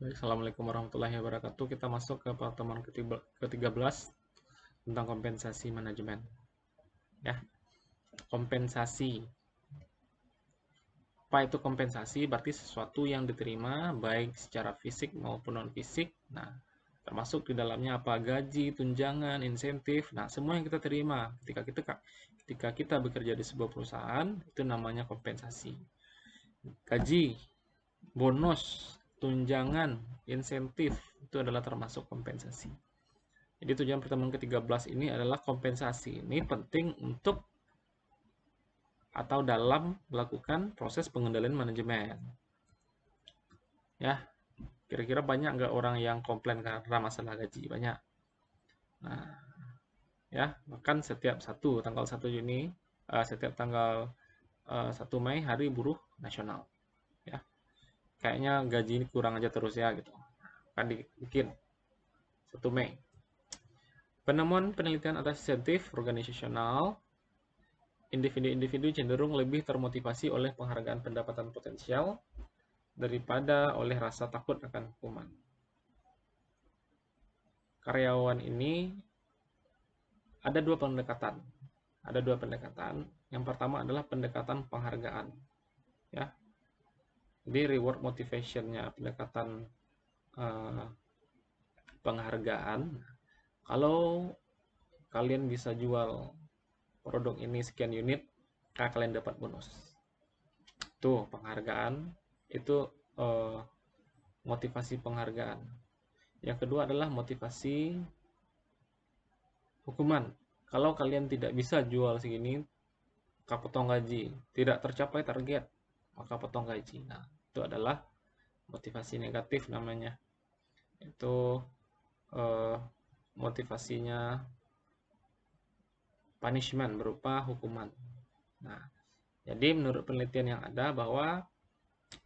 Assalamualaikum warahmatullahi wabarakatuh. Kita masuk ke pertemuan ke-13 tentang kompensasi manajemen. Ya, kompensasi. Apa itu kompensasi? Berarti sesuatu yang diterima baik secara fisik maupun non-fisik. Nah, termasuk di dalamnya apa? Gaji, tunjangan, insentif. Nah, semua yang kita terima ketika kita bekerja di sebuah perusahaan itu namanya kompensasi. Gaji, bonus, tunjangan, insentif itu adalah termasuk kompensasi. Jadi tujuan pertemuan ke-13 ini adalah kompensasi. Ini penting untuk atau dalam melakukan proses pengendalian manajemen. Ya, kira-kira banyak nggak orang yang komplain karena masalah gaji? Banyak. Nah, ya, bahkan tanggal 1 Juni, setiap tanggal 1 Mei Hari Buruh Nasional. Ya, kayaknya gaji ini kurang aja terus ya gitu. Kan bikin 1 Mei. Penemuan penelitian atas insentif organisasional, individu-individu cenderung lebih termotivasi oleh penghargaan pendapatan potensial daripada oleh rasa takut akan hukuman. Karyawan ini ada dua pendekatan. Yang pertama adalah pendekatan penghargaan. Ya, jadi reward motivationnya pendekatan penghargaan. Kalau kalian bisa jual produk ini sekian unit, kalian dapat bonus. Tuh penghargaan, itu motivasi penghargaan. Yang kedua adalah motivasi hukuman. Kalau kalian tidak bisa jual segini, maka potong gaji. Tidak tercapai target, maka potong gaji. Nah, itu adalah motivasi negatif namanya. Itu motivasinya punishment berupa hukuman. Nah, jadi menurut penelitian yang ada bahwa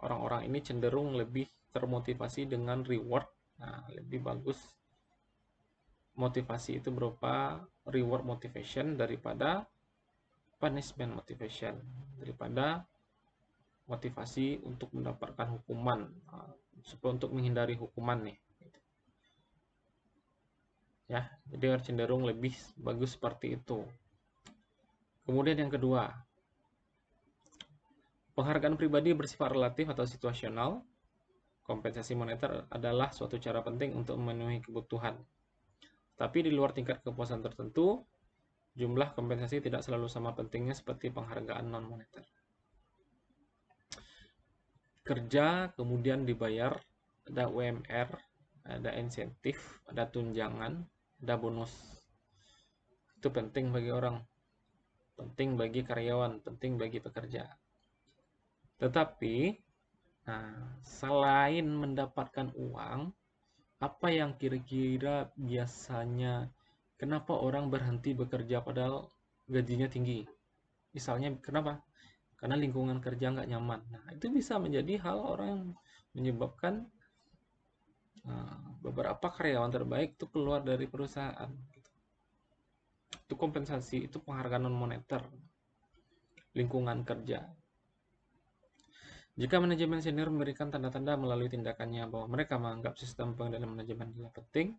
orang-orang ini cenderung lebih termotivasi dengan reward. Nah, lebih bagus motivasi itu berupa reward motivation daripada punishment motivation, daripada motivasi untuk mendapatkan hukuman, untuk menghindari hukuman nih. Ya, jadi cenderung lebih bagus seperti itu. Kemudian yang kedua, penghargaan pribadi bersifat relatif atau situasional. Kompensasi moneter adalah suatu cara penting untuk memenuhi kebutuhan. Tapi di luar tingkat kepuasan tertentu, jumlah kompensasi tidak selalu sama pentingnya seperti penghargaan non-moneter. Kerja kemudian dibayar, ada UMR, ada insentif, ada tunjangan, ada bonus. Itu penting bagi orang, penting bagi karyawan, penting bagi pekerja. Tetapi, selain mendapatkan uang, apa yang kira-kira biasanya kenapa orang berhenti bekerja padahal gajinya tinggi? Misalnya kenapa? Karena lingkungan kerja nggak nyaman. Nah, itu bisa menjadi hal orang yang menyebabkan beberapa karyawan terbaik itu keluar dari perusahaan. Itu kompensasi, itu penghargaan non moneter, lingkungan kerja. Jika manajemen senior memberikan tanda-tanda melalui tindakannya bahwa mereka menganggap sistem pengendalian manajemen adalah penting,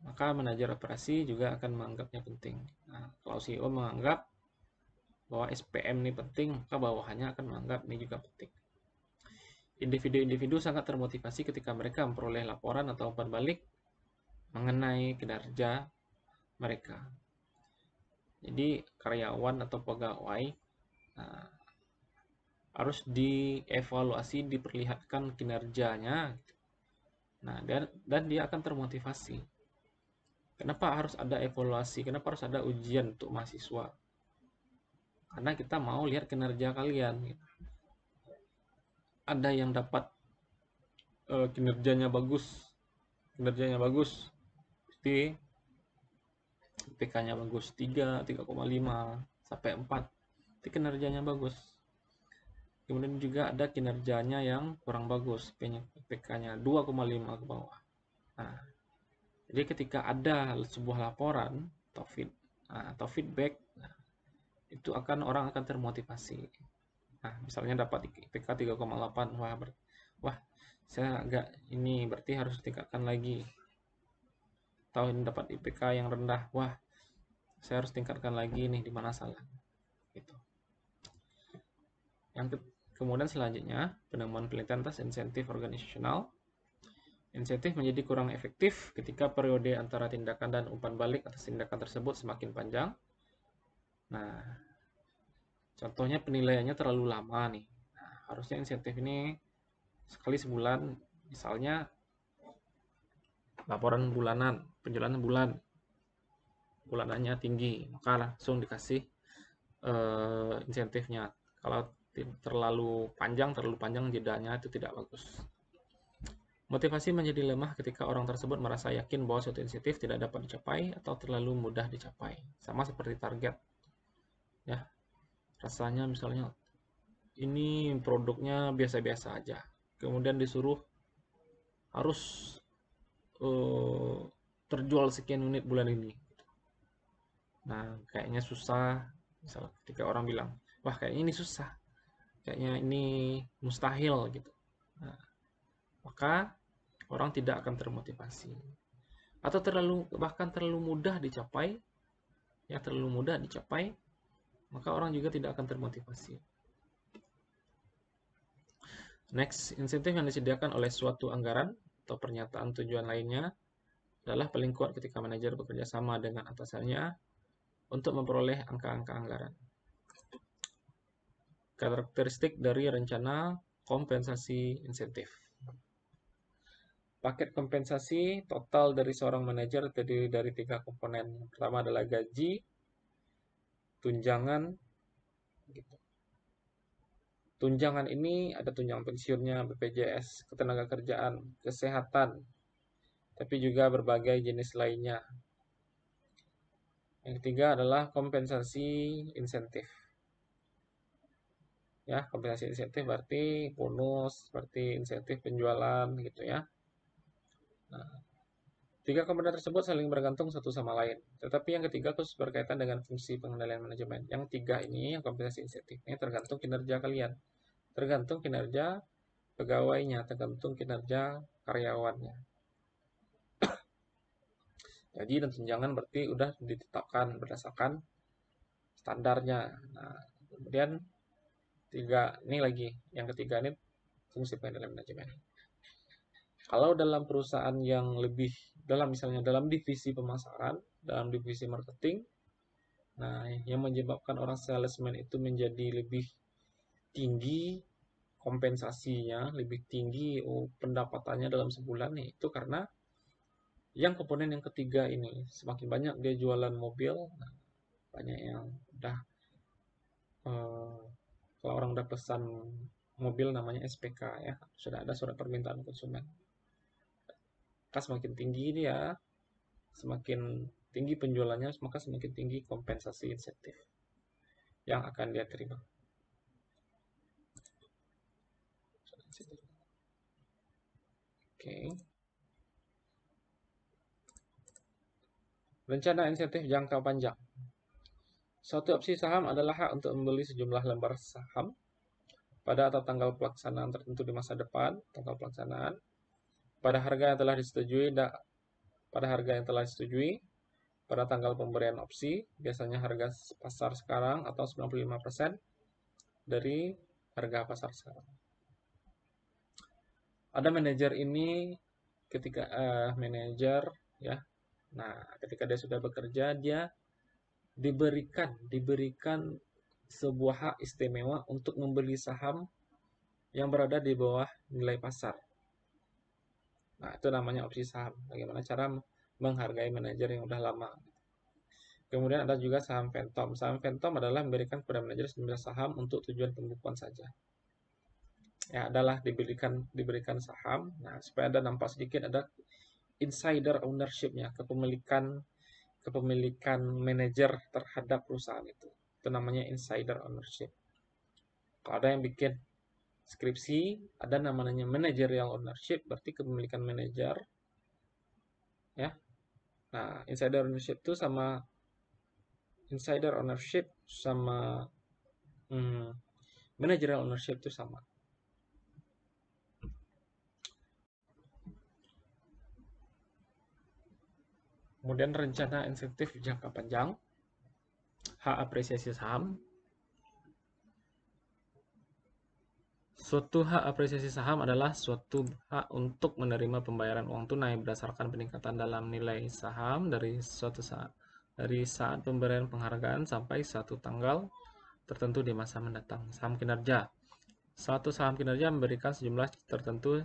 maka manajer operasi juga akan menganggapnya penting. Nah, kalau CEO menganggap bahwa SPM ini penting, maka bawahannya akan menganggap ini juga penting. Individu-individu sangat termotivasi ketika mereka memperoleh laporan atau umpan balik mengenai kinerja mereka. Jadi karyawan atau pegawai harus dievaluasi, diperlihatkan kinerjanya. Nah, dan dia akan termotivasi. Kenapa harus ada evaluasi? Kenapa harus ada ujian untuk mahasiswa? Karena kita mau lihat kinerja kalian. Ada yang dapat kinerjanya bagus, pasti IPK-nya bagus 3,5 sampai 4. Itu kinerjanya bagus. Kemudian juga ada kinerjanya yang kurang bagus, IPK-nya 2,5 ke bawah. Nah, jadi ketika ada sebuah laporan atau feedback, itu orang akan termotivasi. Nah, misalnya dapat IPK 3,8, wah saya agak ini berarti harus tingkatkan lagi. Tahu ini dapat IPK yang rendah, wah saya harus tingkatkan lagi nih, di mana salah gitu. Kemudian selanjutnya, penemuan penelitian atas insentif organisasional. Insentif menjadi kurang efektif ketika periode antara tindakan dan umpan balik atas tindakan tersebut semakin panjang. Nah, contohnya penilaiannya terlalu lama nih. Nah, harusnya insentif ini sekali sebulan, misalnya laporan bulanan, penjualan bulanannya tinggi, maka langsung dikasih insentifnya. Kalau terlalu panjang jedanya itu tidak bagus. Motivasi menjadi lemah ketika orang tersebut merasa yakin bahwa suatu insentif tidak dapat dicapai atau terlalu mudah dicapai. Sama seperti target. Ya, rasanya misalnya ini produknya biasa-biasa aja. Kemudian disuruh harus terjual sekian unit bulan ini. Nah, kayaknya susah. Misalnya ketika orang bilang, wah kayaknya ini susah. Kayaknya ini mustahil gitu. Nah, maka orang tidak akan termotivasi. Atau bahkan terlalu mudah dicapai, ya terlalu mudah dicapai, maka orang juga tidak akan termotivasi. Next, insentif yang disediakan oleh suatu anggaran atau pernyataan tujuan lainnya adalah paling kuat ketika manajer bekerja sama dengan atasannya untuk memperoleh angka-angka anggaran. Karakteristik dari rencana kompensasi insentif. Paket kompensasi total dari seorang manajer terdiri dari 3 komponen. Yang pertama adalah gaji, tunjangan, gitu. Tunjangan ini ada tunjangan pensiunnya, BPJS, ketenagakerjaan, kesehatan, tapi juga berbagai jenis lainnya. Yang ketiga adalah kompensasi insentif. Ya, kompensasi insentif berarti bonus, berarti insentif penjualan gitu ya. Nah, 3 komponen tersebut saling bergantung satu sama lain. Tetapi yang ketiga khusus berkaitan dengan fungsi pengendalian manajemen. Yang 3 ini, yang kompensasi insentif ini tergantung kinerja kalian. Tergantung kinerja pegawainya, tergantung kinerja karyawannya. Gaji dan tunjangan berarti udah ditetapkan berdasarkan standarnya. Nah, kemudian yang ketiga ini fungsi pengendalian manajemen. Kalau dalam perusahaan yang misalnya dalam divisi pemasaran, dalam divisi marketing, nah yang menyebabkan orang salesman itu menjadi lebih tinggi kompensasinya, lebih tinggi pendapatannya dalam sebulan nih, itu karena yang komponen yang ketiga ini, semakin banyak dia jualan mobil, nah, banyak yang udah kalau orang udah pesan mobil namanya SPK ya, sudah ada surat permintaan konsumen. Maka semakin tinggi dia, semakin tinggi penjualannya, maka semakin tinggi kompensasi insentif yang akan dia terima. Oke. Rencana insentif jangka panjang. Suatu opsi saham adalah hak untuk membeli sejumlah lembar saham pada atau tanggal pelaksanaan tertentu di masa depan, tanggal pelaksanaan, pada harga yang telah disetujui, pada tanggal pemberian opsi, biasanya harga pasar sekarang atau 95% dari harga pasar sekarang. Ada manajer ini ketika manajer ya. Nah, ketika dia sudah bekerja, dia diberikan sebuah hak istimewa untuk membeli saham yang berada di bawah nilai pasar. Nah, itu namanya opsi saham. Bagaimana cara menghargai manajer yang udah lama. Kemudian ada juga saham phantom. Saham phantom adalah memberikan kepada manajer sejumlah saham untuk tujuan pembukuan saja. Ya, adalah diberikan saham. Nah, supaya ada nampak sedikit ada insider ownership-nya, kepemilikan manajer terhadap perusahaan itu. Itu namanya insider ownership. Kalau ada yang bikin skripsi, ada namanya managerial ownership, berarti kepemilikan manajer. Ya. Nah, insider ownership sama managerial ownership itu sama. Kemudian rencana insentif jangka panjang, hak apresiasi saham. Suatu hak apresiasi saham adalah suatu hak untuk menerima pembayaran uang tunai berdasarkan peningkatan dalam nilai saham dari saat pemberian penghargaan sampai satu tanggal tertentu di masa mendatang. Saham kinerja. Suatu saham kinerja memberikan sejumlah tertentu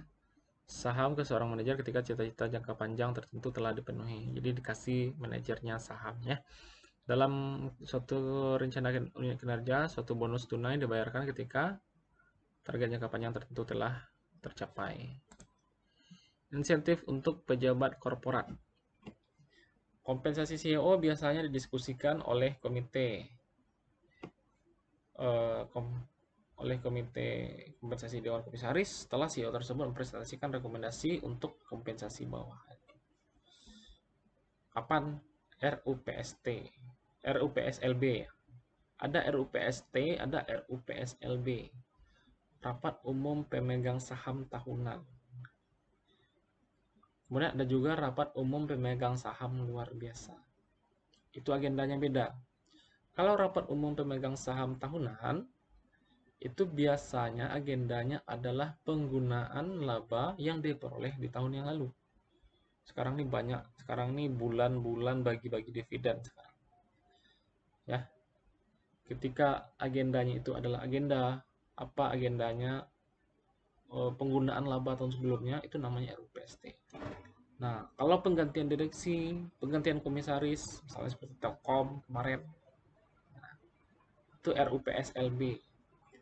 saham ke seorang manajer ketika cita-cita jangka panjang tertentu telah dipenuhi. Jadi dikasih manajernya saham ya. Dalam suatu rencana unit kinerja, suatu bonus tunai dibayarkan ketika target jangka panjang tertentu telah tercapai. Insentif untuk pejabat korporat. Kompensasi CEO biasanya didiskusikan oleh komite kompensasi Dewan Komisaris setelah CEO tersebut mempresentasikan rekomendasi untuk kompensasi bawahan. Kapan? RUPSLB. Ada RUPST, ada RUPSLB. Rapat umum pemegang saham tahunan. Kemudian ada juga rapat umum pemegang saham luar biasa. Itu agendanya beda. Kalau rapat umum pemegang saham tahunan, itu biasanya agendanya adalah penggunaan laba yang diperoleh di tahun yang lalu. Sekarang nih bulan-bulan bagi-bagi dividen sekarang. Ya. Ketika agendanya itu adalah agendanya penggunaan laba tahun sebelumnya, itu namanya RUPST. Nah, kalau penggantian direksi, penggantian komisaris, misalnya seperti Telkom kemarin, itu RUPSLB.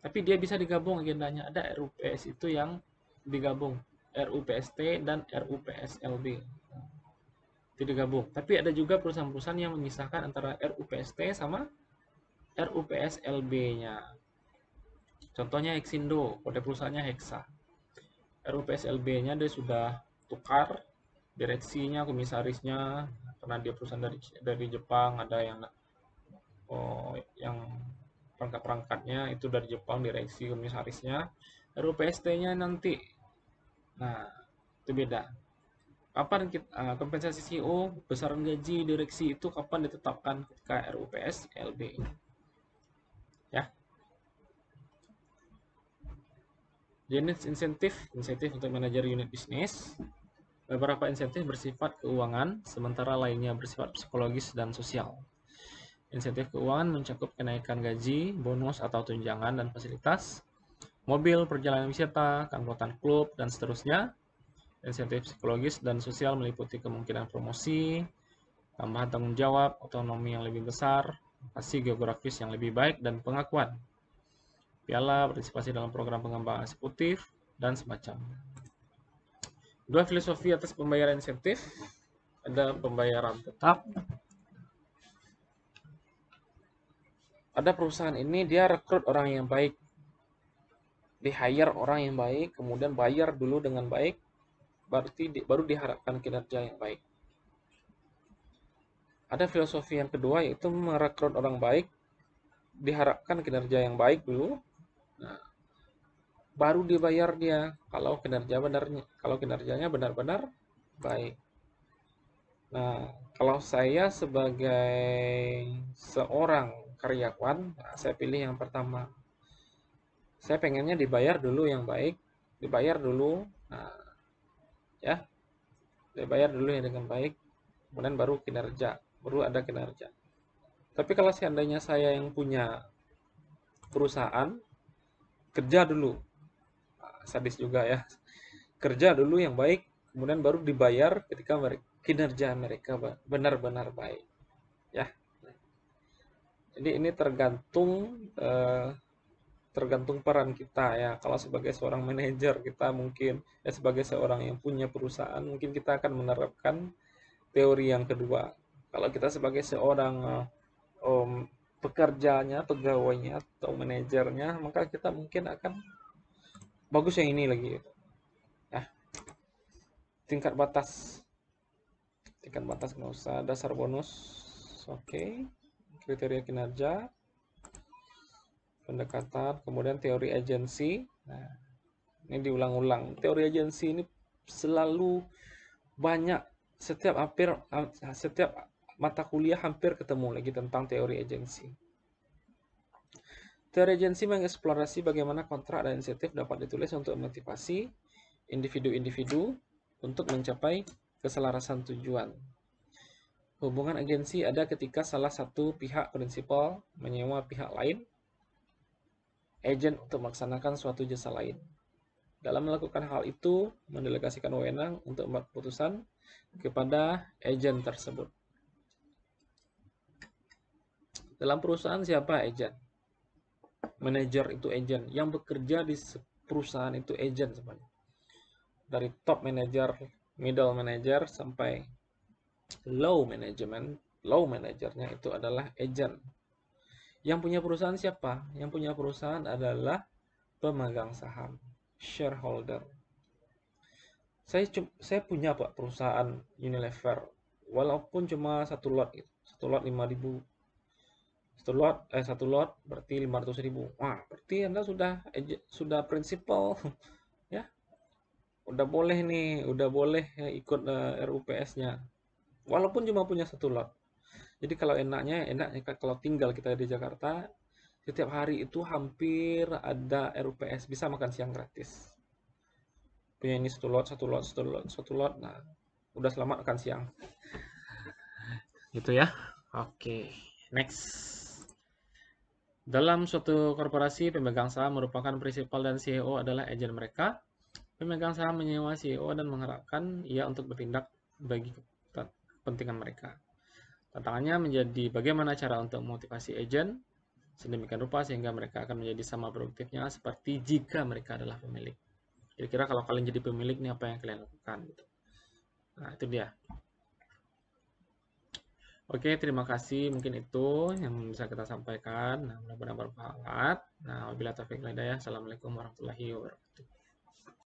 Tapi dia bisa digabung agendanya. Ada RUPS itu yang digabung, RUPST dan RUPSLB. Itu digabung. Tapi ada juga perusahaan-perusahaan yang memisahkan antara RUPST sama RUPSLB-nya. Contohnya Hexindo, kode perusahaannya Hexa. RUPSLB-nya dia sudah tukar direksinya, komisarisnya, karena dia perusahaan dari Jepang, ada yang perangkat-perangkatnya itu dari Jepang, direksi, komisarisnya. RUPST-nya nanti. Nah, itu beda. Kapan kompensasi CEO, besaran gaji direksi itu kapan ditetapkan ketika RUPSLB? Ya. Jenis insentif untuk manajer unit bisnis. Beberapa insentif bersifat keuangan, sementara lainnya bersifat psikologis dan sosial. Insentif keuangan mencakup kenaikan gaji, bonus atau tunjangan dan fasilitas, mobil, perjalanan wisata, keanggotaan klub, dan seterusnya. Insentif psikologis dan sosial meliputi kemungkinan promosi, tambahan tanggung jawab, otonomi yang lebih besar, lokasi geografis yang lebih baik, dan pengakuan. Piala, partisipasi dalam program pengembangan eksekutif, dan semacamnya. Dua filosofi atas pembayaran insentif. Ada pembayaran tetap. Ada perusahaan ini dia rekrut orang yang baik. Di-hire orang yang baik, kemudian bayar dulu dengan baik, baru diharapkan kinerja yang baik. Ada filosofi yang kedua, yaitu merekrut orang baik, diharapkan kinerja yang baik dulu, nah, baru dibayar dia kalau kinerjanya benar-benar baik. Nah, kalau saya sebagai seorang karyawan, saya pilih yang pertama. Saya pengennya dibayar dulu yang baik, dibayar dulu, nah, ya, dibayar dulu yang dengan baik, kemudian baru ada kinerja. Tapi kalau seandainya saya yang punya perusahaan, kerja dulu, sadis juga ya, kerja dulu yang baik, kemudian baru dibayar ketika kinerja mereka benar-benar baik, ya. Jadi ini tergantung peran kita ya. Kalau sebagai seorang manajer kita mungkin sebagai seorang yang punya perusahaan mungkin kita akan menerapkan teori yang kedua. Kalau kita sebagai seorang pegawainya atau manajernya, maka kita mungkin akan bagus yang ini lagi ya. Tingkat batas nggak usah, dasar bonus, oke. Kriteria kinerja, pendekatan, kemudian teori agensi. Nah, ini diulang-ulang. Teori agensi ini selalu banyak setiap mata kuliah hampir ketemu lagi tentang teori agensi. Teori agensi mengeksplorasi bagaimana kontrak dan insentif dapat ditulis untuk memotivasi individu-individu untuk mencapai keselarasan tujuan. Hubungan agensi ada ketika salah satu pihak prinsipal menyewa pihak lain, agen untuk melaksanakan suatu jasa lain. Dalam melakukan hal itu, mendelegasikan wewenang untuk membuat keputusan kepada agen tersebut. Dalam perusahaan siapa agen? Manajer itu agen. Yang bekerja di perusahaan itu agen sebenarnya. Dari top manager, middle manager, sampai low management, low manajernya itu adalah agen. Yang punya perusahaan siapa? Yang punya perusahaan adalah pemegang saham, shareholder. Saya punya Pak perusahaan Unilever, walaupun cuma satu lot 5.000. Satu lot berarti 500.000. Wah, berarti Anda sudah prinsipal ya. Udah boleh ikut RUPS-nya. Walaupun cuma punya satu lot. Jadi kalau enaknya kalau tinggal kita di Jakarta, setiap hari itu hampir ada RUPS, bisa makan siang gratis. Punya ini satu lot. Nah, udah selamat makan siang. Gitu ya. Oke, next. Dalam suatu korporasi, pemegang saham merupakan prinsipal dan CEO adalah agen mereka. Pemegang saham menyewa CEO dan mengharapkan ia untuk bertindak bagi kepentingan mereka. Tantangannya menjadi bagaimana cara untuk memotivasi agen sedemikian rupa sehingga mereka akan menjadi sama produktifnya seperti jika mereka adalah pemilik. Kira-kira kalau kalian jadi pemilik nih apa yang kalian lakukan gitu. Nah, itu dia. Oke, terima kasih. Mungkin itu yang bisa kita sampaikan. Nah, mudah-mudahan bermanfaat. Nah, wabillahi taufiq wal hidayah. Assalamualaikum warahmatullahi wabarakatuh.